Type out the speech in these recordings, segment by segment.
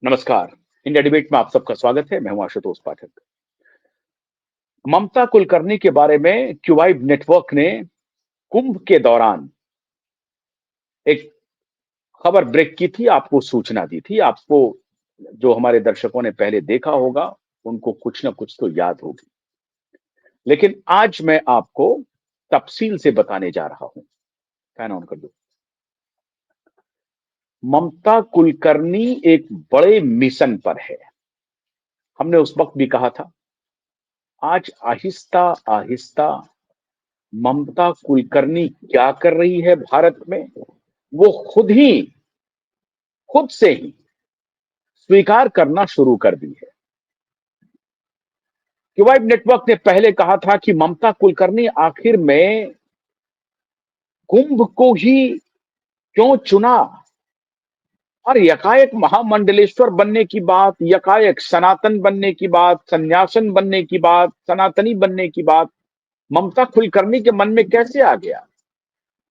नमस्कार। India debate में आप सबका स्वागत है। मैं हूं आशुतोष पाठक। ममता कुलकर्णी के बारे में क्यूवाइब नेटवर्क ने कुंभ के दौरान एक खबर ब्रेक की थी, आपको सूचना दी थी। आपको, जो हमारे दर्शकों ने पहले देखा होगा, उनको कुछ ना कुछ तो याद होगी। लेकिन आज मैं आपको तफसील से बताने जा रहा हूं। फैन ऑन कर दो। ममता कुलकर्णी एक बड़े मिशन पर है। हमने उस वक्त भी कहा था। आज आहिस्ता आहिस्ता ममता कुलकर्णी क्या कर रही है भारत में, वो खुद से ही स्वीकार करना शुरू कर दी है। क्यूवाइब नेटवर्क ने पहले कहा था कि ममता कुलकर्णी आखिर में कुंभ को ही क्यों चुना, और यकाएक महामंडलेश्वर बनने की बात, यकाएक सनातन बनने की बात, संन्यासन बनने की बात, सनातनी बनने की बात ममता कुलकर्णी के मन में कैसे आ गया?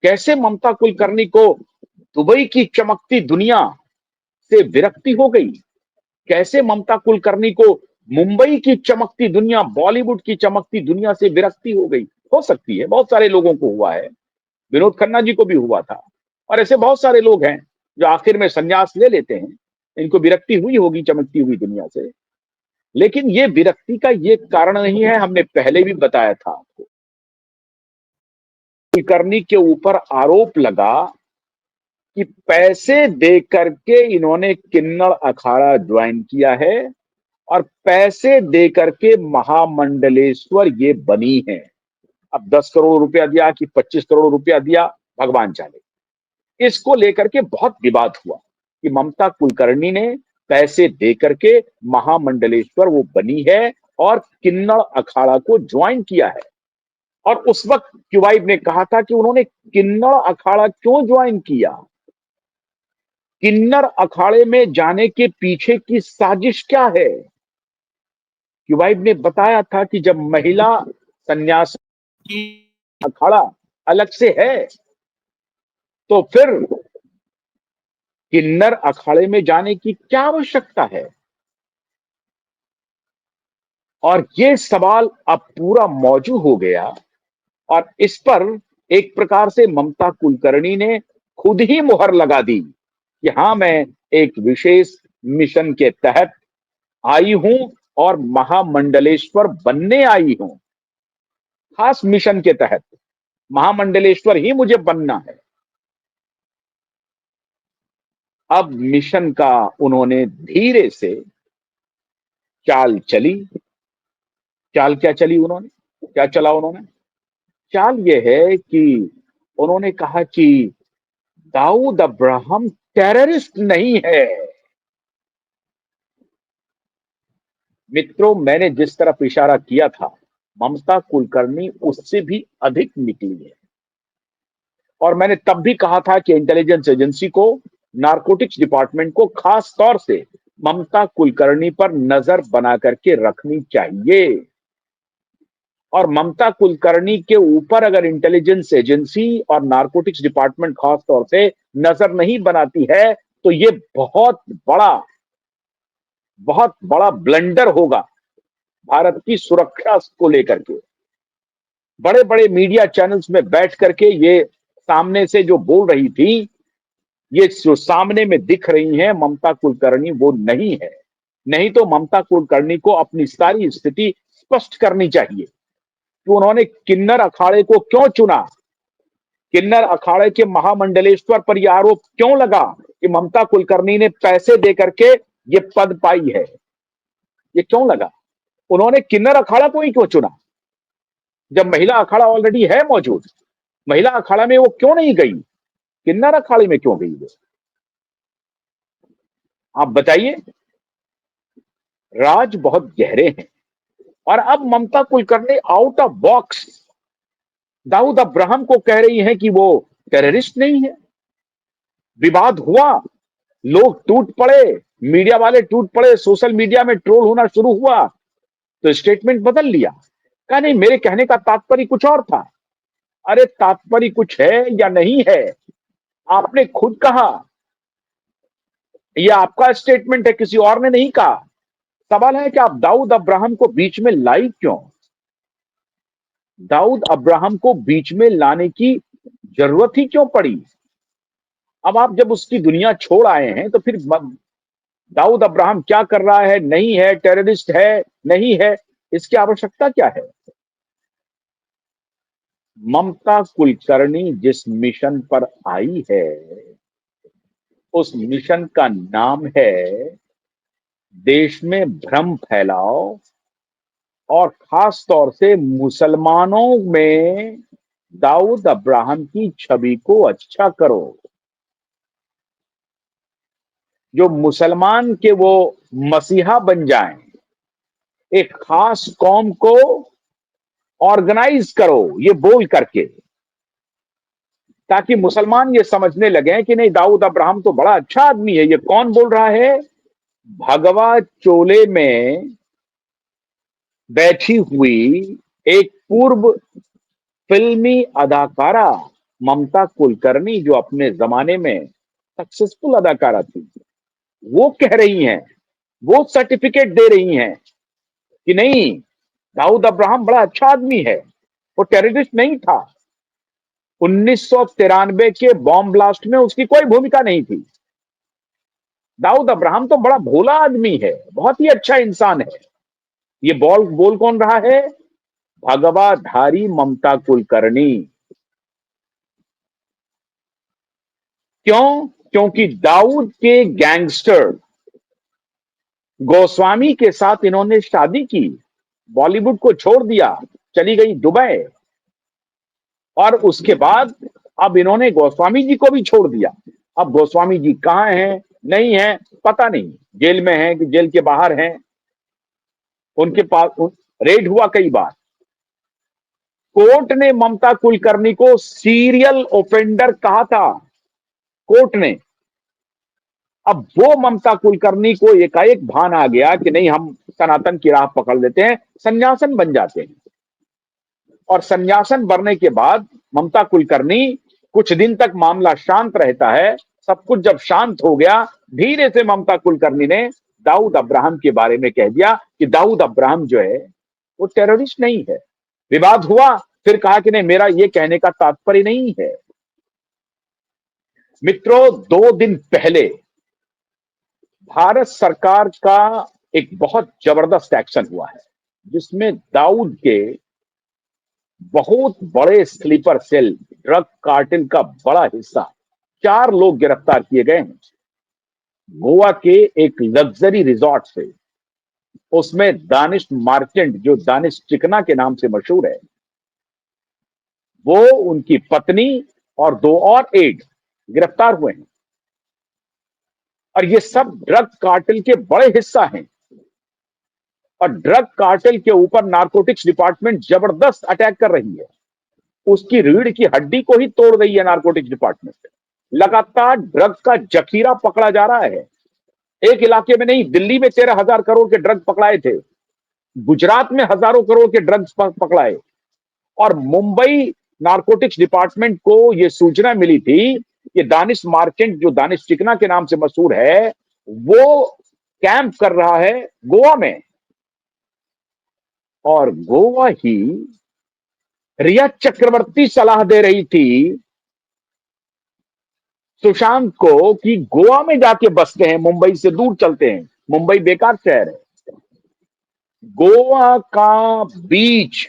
कैसे ममता कुलकर्णी को दुबई की चमकती दुनिया से विरक्ति हो गई? कैसे ममता कुलकर्णी को मुंबई की चमकती दुनिया, बॉलीवुड की चमकती दुनिया से विरक्ति हो गई? हो सकती है, बहुत सारे लोगों को हुआ है। विनोद खन्ना जी को भी हुआ था, और ऐसे बहुत सारे लोग हैं जो आखिर में संन्यास ले लेते हैं। इनको विरक्ति हुई होगी चमकती हुई दुनिया से। लेकिन ये विरक्ति का ये कारण नहीं है। हमने पहले भी बताया था आपको। कुलकर्णी के ऊपर आरोप लगा कि पैसे दे करके इन्होंने किन्नड़ अखाड़ा ज्वाइन किया है, और पैसे दे करके महामंडलेश्वर ये बनी है। अब 10 करोड़ रुपया दिया कि 25 करोड़ रुपया दिया, भगवान जाने। इसको लेकर के बहुत विवाद हुआ कि ममता कुलकर्णी ने पैसे दे करके महामंडलेश्वर वो बनी है और किन्नड़ अखाड़ा को ज्वाइन किया है। और उस वक्त क्यूवाइब ने कहा था कि उन्होंने किन्नड़ अखाड़ा क्यों ज्वाइन किया, किन्नर अखाड़े में जाने के पीछे की साजिश क्या है। क्यूवाइब ने बताया था कि जब महिला संन्यास की अखाड़ा अलग से है, तो फिर किन्नर अखाड़े में जाने की क्या आवश्यकता है। और ये सवाल अब पूरा मौजू हो गया, और इस पर एक प्रकार से ममता कुलकर्णी ने खुद ही मुहर लगा दी कि हाँ, मैं एक विशेष मिशन के तहत आई हूं और महामंडलेश्वर बनने आई हूं। खास मिशन के तहत महामंडलेश्वर ही मुझे बनना है। अब मिशन का उन्होंने धीरे से चाल चली। चाल क्या चली उन्होंने, क्या चला उन्होंने? चाल यह है कि उन्होंने कहा कि दाऊद अब्राहम टेररिस्ट नहीं है। मित्रों, मैंने जिस तरफ इशारा किया था, ममता कुलकर्णी उससे भी अधिक निकली है। और मैंने तब भी कहा था कि इंटेलिजेंस एजेंसी को, नारकोटिक्स डिपार्टमेंट को खास तौर से ममता कुलकर्णी पर नजर बना करके रखनी चाहिए। और ममता कुलकर्णी के ऊपर अगर इंटेलिजेंस एजेंसी और नारकोटिक्स डिपार्टमेंट खास तौर से नजर नहीं बनाती है, तो ये बहुत बड़ा ब्लंडर होगा भारत की सुरक्षा को लेकर के। बड़े बड़े मीडिया चैनल्स में बैठ करके ये सामने से जो बोल रही थी, ये जो सामने में दिख रही है ममता कुलकर्णी, वो नहीं है। नहीं तो ममता कुलकर्णी को अपनी सारी स्थिति स्पष्ट करनी चाहिए कि उन्होंने किन्नर अखाड़े को क्यों चुना। किन्नर अखाड़े के महामंडलेश्वर पर यह आरोप क्यों लगा कि ममता कुलकर्णी ने पैसे दे करके ये पद पाई है? ये क्यों लगा? उन्होंने किन्नर अखाड़ा को ही क्यों चुना जब महिला अखाड़ा ऑलरेडी है मौजूद? महिला अखाड़ा में वो क्यों नहीं गई? किन्नर अखाड़े में क्यों गई वो? आप बताइए। राज बहुत गहरे हैं। और अब Mamta Kulkarni out of box Dawood Ibrahim को कह रही है कि वो टेररिस्ट नहीं है। विवाद हुआ, लोग टूट पड़े, मीडिया वाले टूट पड़े, सोशल मीडिया में ट्रोल होना शुरू हुआ, तो स्टेटमेंट बदल लिया। कहा नहीं, मेरे कहने का तात्पर्य कुछ और था। अरे तात्पर्य कुछ है या नहीं है? आपने खुद कहा ये आपका स्टेटमेंट है, किसी और ने नहीं कहा। सवाल है कि आप दाऊद अब्राहम को बीच में लाई क्यों? दाऊद अब्राहम को बीच में लाने की जरूरत ही क्यों पड़ी? अब आप जब उसकी दुनिया छोड़ आए हैं तो फिर दाऊद अब्राहम क्या कर रहा है, नहीं है, टेररिस्ट है, नहीं है, इसकी आवश्यकता क्या है? ममता कुलकर्णी जिस मिशन पर आई है, उस मिशन का नाम है देश में भ्रम फैलाओ और खास तौर से मुसलमानों में दाऊद अब्राहम की छवि को अच्छा करो। जो मुसलमान के वो मसीहा बन जाएं, एक खास कौम को ऑर्गेनाइज करो ये बोल करके, ताकि मुसलमान ये समझने लगे कि नहीं, दाऊद अब्राहम तो बड़ा अच्छा आदमी है। ये कौन बोल रहा है? भगवा चोले में बैठी हुई एक पूर्व फिल्मी अदाकारा ममता कुलकर्णी, जो अपने जमाने में सक्सेसफुल अदाकारा थी, वो कह रही हैं, वो सर्टिफिकेट दे रही हैं कि नहीं, दाऊद अब्राहम बड़ा अच्छा आदमी है, वो टेररिस्ट नहीं था। 1993 के बॉम्ब ब्लास्ट में उसकी कोई भूमिका नहीं थी। दाऊद अब्राहम तो बड़ा भोला आदमी है, बहुत ही अच्छा इंसान है। ये बोल बोल कौन रहा है? भगवाधारी ममता कुलकर्णी। क्यों? क्योंकि दाऊद के गैंगस्टर गोस्वामी के साथ इन्होंने शादी की, बॉलीवुड को छोड़ दिया, चली गई दुबई, और उसके बाद अब इन्होंने गोस्वामी जी को भी छोड़ दिया। अब गोस्वामी जी कहां हैं, नहीं है, पता नहीं, जेल में हैं कि जेल के बाहर हैं। उनके पास रेड हुआ कई बार। कोर्ट ने ममता कुलकर्णी को सीरियल ओफेंडर कहा था, कोर्ट ने। अब वो ममता कुलकर्णी को एकाएक भान आ गया कि नहीं, हम सनातन की राह पकड़ लेते हैं, सन्यासन बन जाते हैं। और सन्यासन बनने के बाद ममता कुलकर्णी, कुछ दिन तक मामला शांत रहता है, सब कुछ जब शांत हो गया, धीरे से ममता कुलकर्णी ने दाऊद अब्राहम के बारे में कह दिया कि दाऊद अब्राहम जो है वो टेररिस्ट नहीं है। विवाद हुआ, फिर कहा कि नहीं, मेरा ये कहने का तात्पर्य नहीं है। मित्रों, 2 दिन पहले भारत सरकार का एक बहुत जबरदस्त एक्शन हुआ है, जिसमें दाऊद के बहुत बड़े स्लीपर सेल, ड्रग कार्टेल का बड़ा हिस्सा, 4 लोग गिरफ्तार किए गए हैं गोवा के एक लग्जरी रिजॉर्ट से। उसमें दानिश मार्चेंट, जो दानिश चिकना के नाम से मशहूर है, वो, उनकी पत्नी और 2 और एड गिरफ्तार हुए हैं। और ये सब ड्रग कार्टेल के बड़े हिस्सा हैं। और ड्रग कार्टेल के ऊपर नारकोटिक्स डिपार्टमेंट जबरदस्त अटैक कर रही है, उसकी रीढ़ की हड्डी को ही तोड़ रही है नारकोटिक्स डिपार्टमेंट। लगातार ड्रग का जखीरा पकड़ा जा रहा है। एक इलाके में नहीं, दिल्ली में 13,000 करोड़ के ड्रग पकड़ाए थे, गुजरात में हजारों करोड़ के ड्रग्स पकड़ाए। और मुंबई नारकोटिक्स डिपार्टमेंट को यह सूचना मिली थी कि दानिश मार्चेंट, जो दानिश चिकना के नाम से मशहूर है, वो कैंप कर रहा है गोवा में। और गोवा ही रिया चक्रवर्ती सलाह दे रही थी सुशांत को कि गोवा में जाके बसते हैं, मुंबई से दूर चलते हैं, मुंबई बेकार शहर है। गोवा का बीच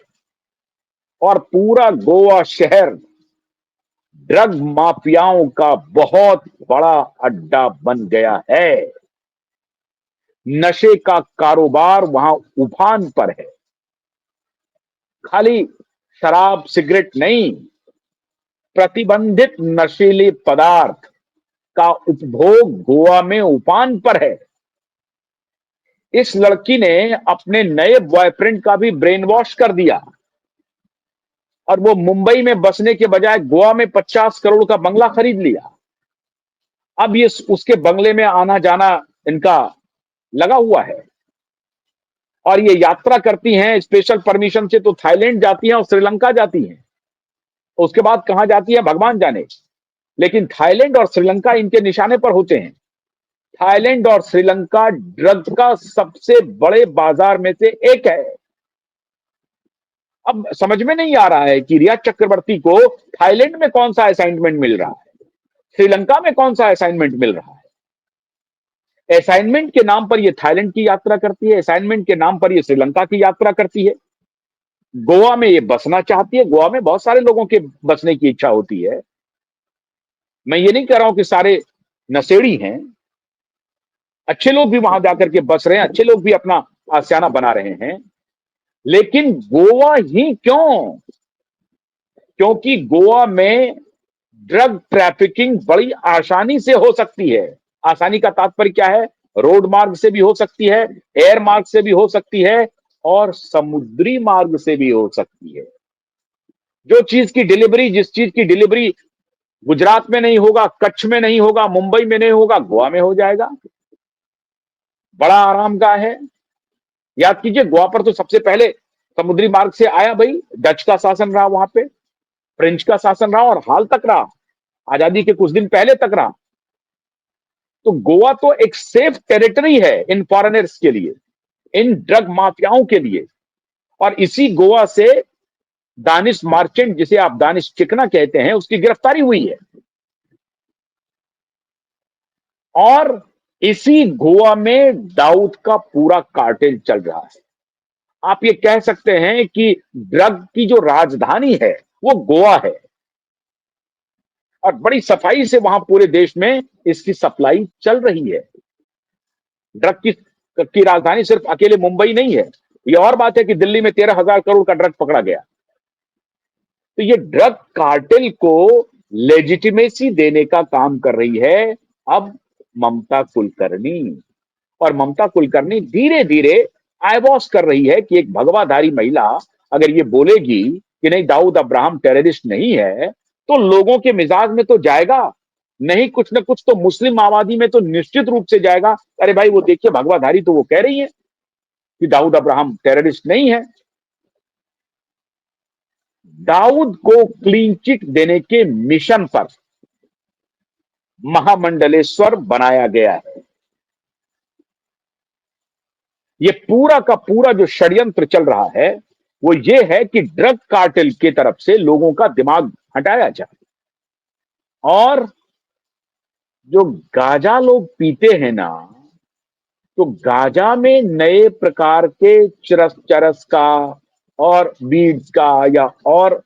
और पूरा गोवा शहर ड्रग माफियाओं का बहुत बड़ा अड्डा बन गया है। नशे का कारोबार वहां उफान पर है। खाली शराब सिगरेट नहीं, प्रतिबंधित नशीले पदार्थ का उपभोग गोवा में उफान पर है। इस लड़की ने अपने नए बॉयफ्रेंड का भी ब्रेन वॉश कर दिया, और वो मुंबई में बसने के बजाय गोवा में 50 करोड़ का बंगला खरीद लिया। अब ये उसके बंगले में आना जाना इनका लगा हुआ है। और ये यात्रा करती हैं स्पेशल परमिशन से, तो थाईलैंड जाती हैं और श्रीलंका जाती हैं, उसके बाद कहां जाती है भगवान जाने। लेकिन थाईलैंड और श्रीलंका इनके निशाने पर होते हैं। थाईलैंड और श्रीलंका ड्रग का सबसे बड़े बाजार में से एक है। अब समझ में नहीं आ रहा है कि रिया चक्रवर्ती को थाईलैंड में कौन सा असाइनमेंट मिल रहा है, श्रीलंका में कौन सा असाइनमेंट मिल रहा है। असाइनमेंट के नाम पर ये थाईलैंड की यात्रा करती है, असाइनमेंट के नाम पर ये श्रीलंका की यात्रा करती है, गोवा में ये बसना चाहती है। गोवा में बहुत सारे लोगों के बसने की इच्छा होती है। मैं ये नहीं कह रहा हूं कि सारे नशेड़ी हैं, अच्छे लोग भी वहां जाकर के बस रहे हैं, अच्छे लोग भी अपना आशियाना बना रहे हैं, लेकिन गोवा ही क्यों? क्योंकि गोवा में ड्रग ट्रैफिकिंग बड़ी आसानी से हो सकती है। आसानी का तात्पर्य क्या है? रोड मार्ग से भी हो सकती है, एयर मार्ग से भी हो सकती है, और समुद्री मार्ग से भी हो सकती है। जो चीज की डिलीवरी, जिस चीज की डिलीवरी गुजरात में नहीं होगा, कच्छ में नहीं होगा, मुंबई में नहीं होगा, गोवा में हो जाएगा। बड़ा आराम का है। याद कीजिए, गोवा पर तो सबसे पहले समुद्री मार्ग से आया भाई, डच का शासन रहा वहां पे, फ्रेंच का शासन रहा, और हाल तक रहा, आजादी के कुछ दिन पहले तक रहा। तो गोवा तो एक सेफ टेरिटरी है इन फॉरेनर्स के लिए, इन ड्रग माफियाओं के लिए। और इसी गोवा से दानिश मार्चेंट, जिसे आप दानिश चिकना कहते हैं, उसकी गिरफ्तारी हुई है। और इसी गोवा में दाऊद का पूरा कार्टेल चल रहा है। आप ये कह सकते हैं कि ड्रग की जो राजधानी है वो गोवा है, और बड़ी सफाई से वहां पूरे देश में इसकी सप्लाई चल रही है। ड्रग की राजधानी सिर्फ अकेले मुंबई नहीं है। ये और बात है कि दिल्ली में 13,000 करोड़ का ड्रग पकड़ा गया। तो ये ड्रग कार्टेल को लेजिटिमेसी देने का काम कर रही है अब ममता कुलकर्णी। और ममता कुलकर्णी धीरे धीरे आईवॉश कर रही है कि एक भगवाधारी महिला अगर ये बोलेगी कि नहीं, दाऊद अब्राहम टेररिस्ट नहीं है, तो लोगों के मिजाज में तो जाएगा, नहीं कुछ ना कुछ तो मुस्लिम आबादी में तो निश्चित रूप से जाएगा। अरे भाई, वो देखिए, भगवाधारी तो वो कह रही है कि दाऊद अब्राहम टेररिस्ट नहीं है। दाऊद को क्लीन चिट देने के मिशन पर महामंडलेश्वर बनाया गया है। ये पूरा का पूरा जो षड्यंत्र चल रहा है वो ये है कि ड्रग कार्टेल की तरफ से लोगों का दिमाग हटाया जाए, और जो गांजा लोग पीते हैं ना, तो गांजा में नए प्रकार के चरस चरस का और बीड्स का या और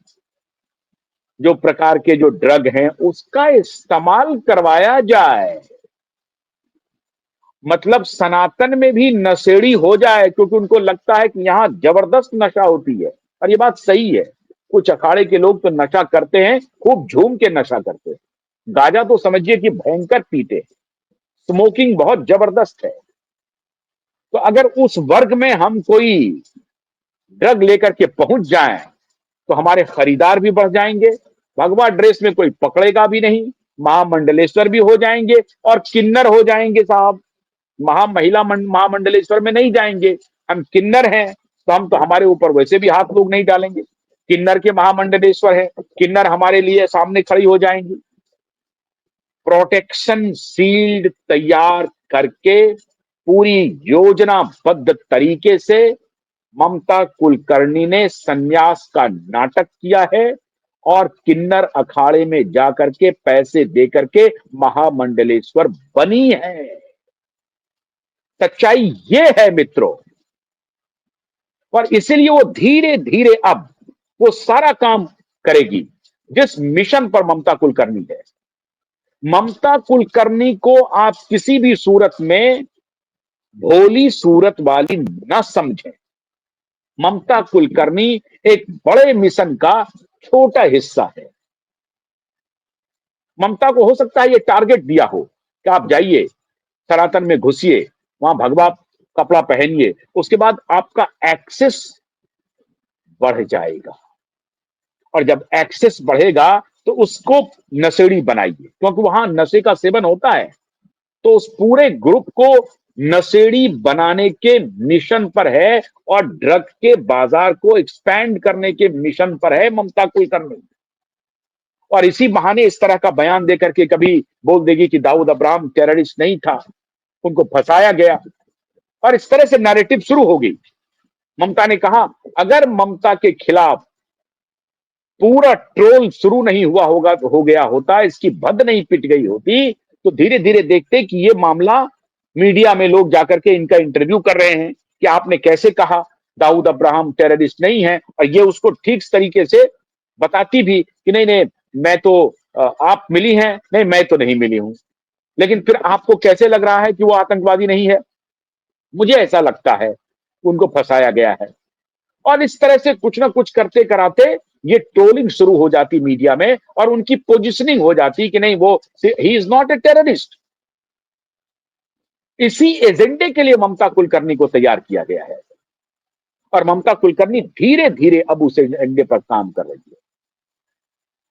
जो प्रकार के जो ड्रग हैं उसका इस्तेमाल करवाया जाए, मतलब सनातन में भी नशेड़ी हो जाए, क्योंकि उनको लगता है कि यहां जबरदस्त नशा होती है। और ये बात सही है, कुछ अखाड़े के लोग तो नशा करते हैं, खूब झूम के नशा करते हैं। गांजा तो समझिए कि भयंकर पीते हैं, स्मोकिंग बहुत जबरदस्त है। तो अगर उस वर्ग में हम कोई ड्रग लेकर के पहुंच जाएं तो हमारे खरीदार भी बढ़ जाएंगे, भगवा ड्रेस में कोई पकड़ेगा भी नहीं, महामंडलेश्वर भी हो जाएंगे और किन्नर हो जाएंगे साहब। महामंडलेश्वर में नहीं जाएंगे, हम किन्नर हैं, तो हम तो हमारे ऊपर वैसे भी हाथ लोग नहीं डालेंगे। किन्नर के महामंडलेश्वर है, किन्नर हमारे लिए सामने खड़ी हो जाएंगी। प्रोटेक्शन शील्ड तैयार करके पूरी योजनाबद्ध तरीके से ममता कुलकर्णी ने संन्यास का नाटक किया है, और किन्नर अखाड़े में जाकर के पैसे देकर के महामंडलेश्वर बनी है। सच्चाई ये है मित्रों। और इसीलिए वो धीरे धीरे अब वो सारा काम करेगी जिस मिशन पर ममता कुलकर्णी है। ममता कुलकर्णी को आप किसी भी सूरत में भोली सूरत वाली न समझें। ममता कुलकर्णी एक बड़े मिशन का छोटा हिस्सा है। ममता को हो सकता है ये टारगेट दिया हो कि आप जाइए, सनातन में घुसिए, वहां भगवा कपड़ा पहनिए, उसके बाद आपका एक्सेस बढ़ जाएगा। और जब एक्सेस बढ़ेगा तो उसको नशेड़ी बनाइए, क्योंकि वहां नशे का सेवन होता है। तो उस पूरे ग्रुप को नशेड़ी बनाने के मिशन पर है, और ड्रग के बाजार को एक्सपैंड करने के मिशन पर है ममता कुलकर्णी। और इसी बहाने इस तरह का बयान देकर के कभी बोल देगी कि दाऊद अब्राहम टेररिस्ट नहीं था, उनको फंसाया गया और इस तरह से नैरेटिव शुरू हो गई। ममता ने कहा अगर ममता के खिलाफ पूरा ट्रोल शुरू नहीं हुआ होगा हो गया होता, इसकी भद नहीं पिट गई होती, तो धीरे धीरे देखते कि ये मामला मीडिया में लोग जाकर के इनका इंटरव्यू कर रहे हैं कि आपने कैसे कहा दाऊद अब्राहम टेररिस्ट नहीं है, और ये उसको ठीक तरीके से बताती भी कि नहीं नहीं मैं तो आप मिली हैं, नहीं मैं तो नहीं मिली हूं। लेकिन फिर आपको कैसे लग रहा है कि वो आतंकवादी नहीं है? मुझे ऐसा लगता है उनको फंसाया गया है। और इस तरह से कुछ ना कुछ करते कराते ये ट्रोलिंग शुरू हो जाती मीडिया में और उनकी पोजिशनिंग हो जाती कि नहीं वो he is not a terrorist. इसी एजेंडे के लिए ममता कुलकर्णी को तैयार किया गया है और ममता कुलकर्णी धीरे धीरे अब उस एजेंडे पर काम कर रही है।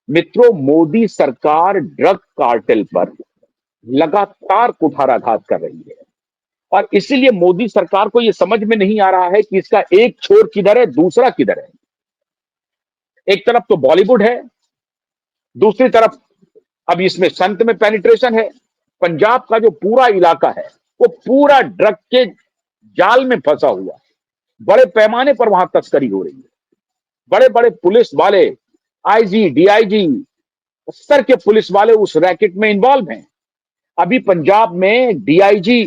मित्रों, मोदी सरकार ड्रग कार्टेल पर लगातार कुठाराघात कर रही है और इसीलिए मोदी सरकार को यह समझ में नहीं आ रहा है कि इसका एक छोर किधर है, दूसरा किधर है। एक तरफ तो बॉलीवुड है, दूसरी तरफ अब इसमें संत में पेनिट्रेशन है। पंजाब का जो पूरा इलाका है वो पूरा ड्रग के जाल में फंसा हुआ है। बड़े पैमाने पर वहां तस्करी हो रही है। बड़े बड़े पुलिस वाले, आईजी, डीआईजी स्तर के पुलिस वाले उस रैकेट में इन्वॉल्व हैं। अभी पंजाब में डीआईजी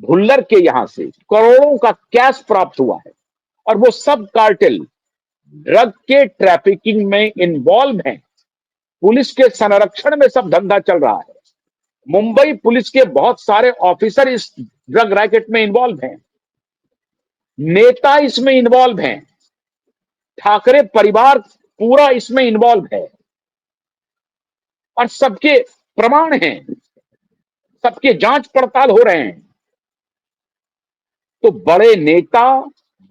भुल्लर के यहां से करोड़ों का कैश प्राप्त हुआ है और वो सब कार्टेल ड्रग के ट्रैफिकिंग में इन्वॉल्व हैं। पुलिस के संरक्षण में सब धंधा चल रहा है। मुंबई पुलिस के बहुत सारे ऑफिसर इस ड्रग रैकेट में इन्वॉल्व हैं। नेता इसमें इन्वॉल्व हैं। ठाकरे परिवार पूरा इसमें इन्वॉल्व है और सबके प्रमाण हैं, सबके जांच पड़ताल हो रहे हैं। तो बड़े नेता,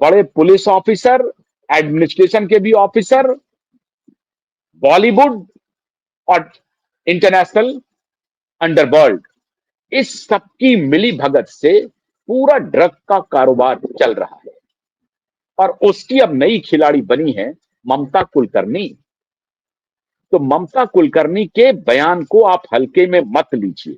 बड़े पुलिस ऑफिसर, एडमिनिस्ट्रेशन के भी ऑफिसर, बॉलीवुड और इंटरनेशनल अंडरवर्ल्ड, इस सबकी मिली भगत से पूरा ड्रग का कारोबार चल रहा है और उसकी अब नई खिलाड़ी बनी है ममता कुलकर्णी। तो ममता कुलकर्णी के बयान को आप हल्के में मत लीजिए।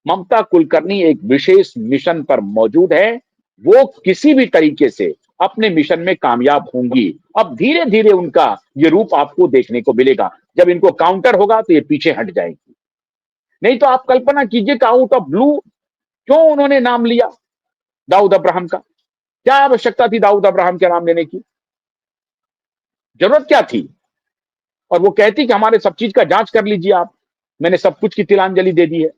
ममता कुलकर्णी एक विशेष मिशन पर मौजूद है। वो किसी भी तरीके से अपने मिशन में कामयाब होंगी। अब धीरे धीरे उनका ये रूप आपको देखने को मिलेगा। जब इनको काउंटर होगा तो ये पीछे हट जाएंगी। नहीं तो आप कल्पना कीजिए कि आउट ऑफ ब्लू क्यों उन्होंने नाम लिया दाऊद अब्राहम का। क्या आवश्यकता थी दाऊद अब्राहम के नाम लेने की? जरूरत क्या थी? और वो कहती कि हमारे सब चीज का जांच कर लीजिए आप, मैंने सब कुछ की तिलांजलि दे दी है।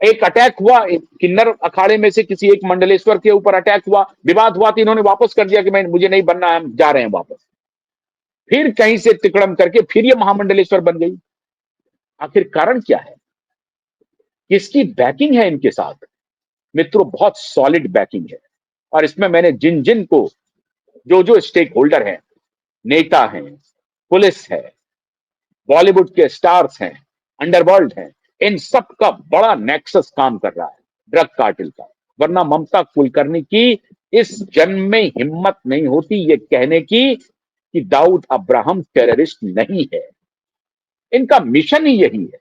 एक अटैक हुआ, एक किन्नर अखाड़े में से किसी एक मंडलेश्वर के ऊपर अटैक हुआ, विवाद हुआ तो इन्होंने वापस कर दिया कि मैं मुझे नहीं बनना है, हम जा रहे हैं वापस। फिर कहीं से तिकड़म करके फिर ये महामंडलेश्वर बन गई। आखिर कारण क्या है? किसकी बैकिंग है इनके साथ? मित्रों, बहुत सॉलिड बैकिंग है और इसमें मैंने जिन जिन को जो जो स्टेक होल्डर हैं, नेता हैं, पुलिस है, बॉलीवुड के स्टार्स हैं, अंडरवर्ल्ड हैं, इन सब का बड़ा नेक्सस काम कर रहा है ड्रग कार्टेल का। वरना ममता कुलकर्णी की इस जन्म में हिम्मत नहीं होती ये कहने की कि दाऊद अब्राहम टेररिस्ट नहीं है। इनका मिशन ही यही है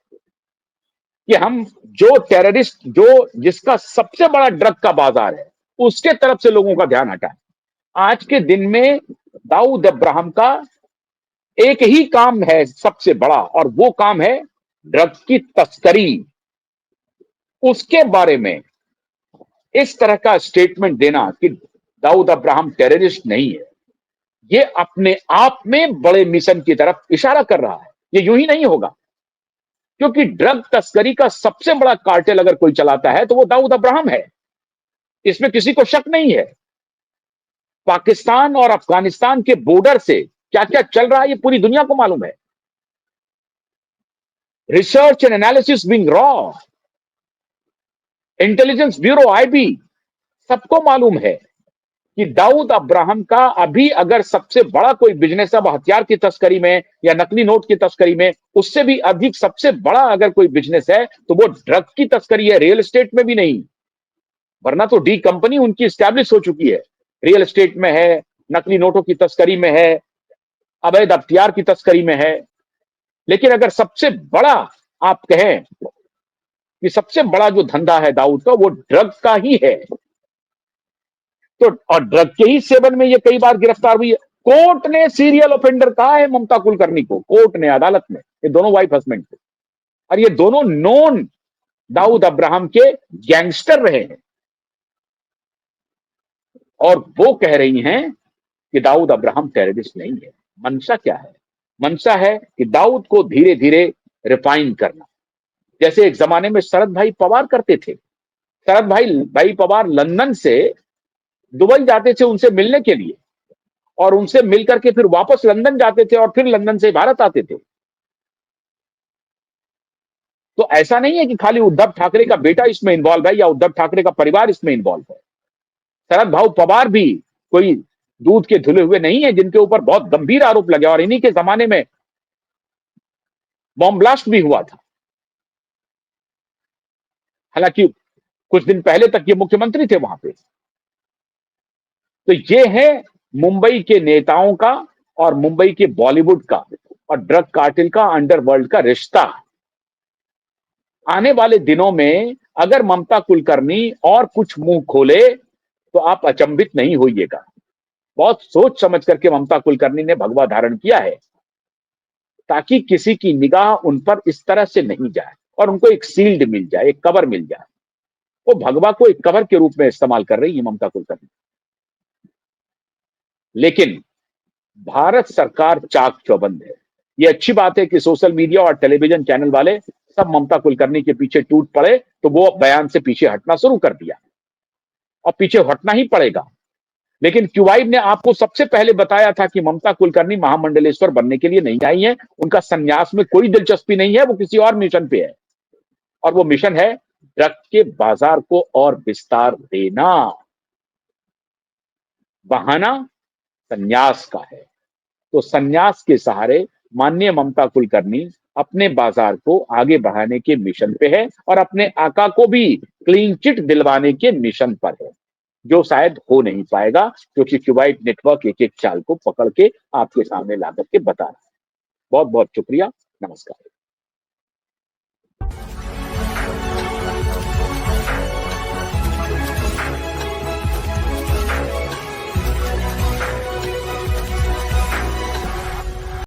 कि हम जो टेररिस्ट, जो जिसका सबसे बड़ा ड्रग का बाजार है, उसके तरफ से लोगों का ध्यान हटाए। आज के दिन में दाऊद अब्राहम का एक ही काम है सबसे बड़ा, और वो काम है ड्रग की तस्करी। उसके बारे में इस तरह का स्टेटमेंट देना कि दाऊद अब्राहम टेररिस्ट नहीं है, ये अपने आप में बड़े मिशन की तरफ इशारा कर रहा है। ये यूं ही नहीं होगा, क्योंकि ड्रग तस्करी का सबसे बड़ा कार्टेल अगर कोई चलाता है तो वो दाऊद अब्राहम है, इसमें किसी को शक नहीं है। पाकिस्तान और अफगानिस्तान के बॉर्डर से क्या क्या चल रहा है ये पूरी दुनिया को मालूम है। रिसर्च एंड एनालिसिस बिंग रॉ, इंटेलिजेंस ब्यूरो आईबी, सबको मालूम है कि दाऊद अब्राहम का अभी अगर सबसे बड़ा कोई बिजनेस अब हथियार की तस्करी में या नकली नोट की तस्करी में, उससे भी अधिक सबसे बड़ा अगर कोई बिजनेस है तो वो ड्रग की तस्करी है, रियल एस्टेट में भी नहीं। वरना तो डी कंपनी उनकी स्टैब्लिश हो चुकी है, रियल एस्टेट में है, नकली नोटों की तस्करी में है, अवैध हथियार की तस्करी में है। लेकिन अगर सबसे बड़ा आप कहें कि सबसे बड़ा जो धंधा है दाऊद का वो ड्रग का ही है। तो और ड्रग के ही सेवन में ये कई बार गिरफ्तार हुई है। कोर्ट ने सीरियल ऑफेंडर कहा है ममता कुलकर्णी को, कोर्ट ने, अदालत में, ये दोनों वाइफ हस्बैंड थे और ये दोनों नॉन दाऊद अब्राहम के गैंगस्टर रहे हैं। और वो कह रही हैं कि दाऊद अब्राहम टेररिस्ट नहीं है। मंशा क्या है? मंशा है कि दाऊद को धीरे धीरे रिफाइन करना, जैसे एक जमाने में शरद भाई पवार करते थे। शरद भाई पवार लंदन से दुबई जाते थे उनसे मिलने के लिए, और उनसे मिलकर के फिर वापस लंदन जाते थे और फिर लंदन से भारत आते थे। तो ऐसा नहीं है कि खाली उद्धव ठाकरे का बेटा इसमें इन्वॉल्व है या उद्धव ठाकरे का परिवार इसमें इन्वॉल्व है। शरद भाऊ पवार भी कोई दूध के धुले हुए नहीं है, जिनके ऊपर बहुत गंभीर आरोप लगे, और इन्हीं के जमाने में बॉम्ब ब्लास्ट भी हुआ था। हालांकि कुछ दिन पहले तक ये मुख्यमंत्री थे वहां पे। तो ये है मुंबई के नेताओं का और मुंबई के बॉलीवुड का और ड्रग कार्टेल का, अंडरवर्ल्ड का रिश्ता। आने वाले दिनों में अगर ममता कुलकर्णी और कुछ मुंह खोले तो आप अचंभित नहीं होइएगा। बहुत सोच समझ करके ममता कुलकर्णी ने भगवा धारण किया है, ताकि किसी की निगाह उन पर इस तरह से नहीं जाए और उनको एक शील्ड मिल जाए, एक कवर मिल जाए। वो भगवा को एक कवर के रूप में इस्तेमाल कर रही है ममता कुलकर्णी। लेकिन भारत सरकार चाक चौबंद है। ये अच्छी बात है कि सोशल मीडिया और टेलीविजन चैनल वाले सब ममता कुलकर्णी के पीछे टूट पड़े, तो वो बयान से पीछे हटना शुरू कर दिया और पीछे हटना ही पड़ेगा। लेकिन क्यूबाइब ने आपको सबसे पहले बताया था कि ममता कुलकर्णी महामंडलेश्वर बनने के लिए नहीं आई है, उनका संन्यास में कोई दिलचस्पी नहीं है, वो किसी और मिशन पे है। और वो मिशन है ड्रग के बाजार को और विस्तार देना। बहाना संन्यास का है। तो संन्यास के सहारे माननीय ममता कुलकर्णी अपने बाजार को आगे बढ़ाने के मिशन पे है और अपने आका को भी क्लीन चिट दिलवाने के मिशन पर है, जो शायद हो नहीं पाएगा, क्योंकि क्यूबाइट नेटवर्क एक एक चाल को पकड़ के आपके सामने ला करके बता रहा है। बहुत बहुत शुक्रिया। नमस्कार।